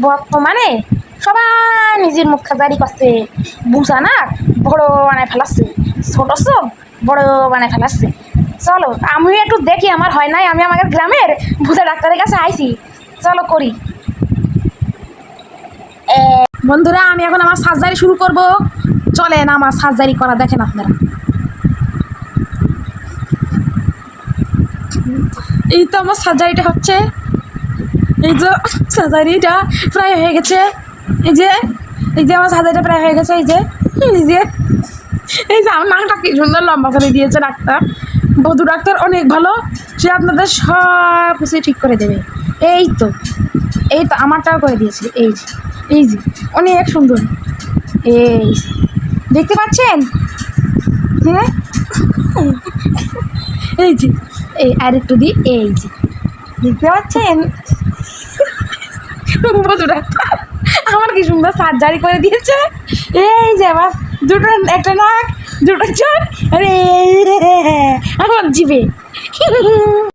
বর্তমানে সবাই নিজের মুখ খাজারি করছে, বুঝা না বড় বানায় ফেলাচ্ছে, ছোট চোখ বড় বানায় ফেলাচ্ছে। চলো আমিও একটু দেখি, আমার হয় নাই, আমি আমাদের গ্রামের ভূতা ডাক্তারের কাছে আইছি, চলো করি। বন্ধুরা আমি এখন আমার সার্জারি শুরু করব, চলেন আমার সার্জারি করা দেখেন আপনারা। এই তো আমার সার্জারিটা হচ্ছে, এই যে সার্জারিটা প্রায় হয়ে গেছে, এই যে আমার সার্জারিটা প্রায় হয়ে গেছে, এই যে আমার নাকটা কি সুন্দর লম্বা করে দিয়েছে ডাক্তার। বধূ ডাক্তার অনেক ভালো, সে আপনাদের সব কিছু ঠিক করে দেবে। এই তো আমারটাও করে দিয়েছে, এই যে অনেক সুন্দর, এই দেখতে পাচ্ছেন? হ্যাঁ এই যে আর একটু দিই, এই যে দেখতে পাচ্ছেন? বধূ ডাক্তার আমার কি সুন্দর সার্জারি করে দিয়েছে। এই যে আমার দুটো, একটা নাক, দুটো চোখ, আরে আমার জিভে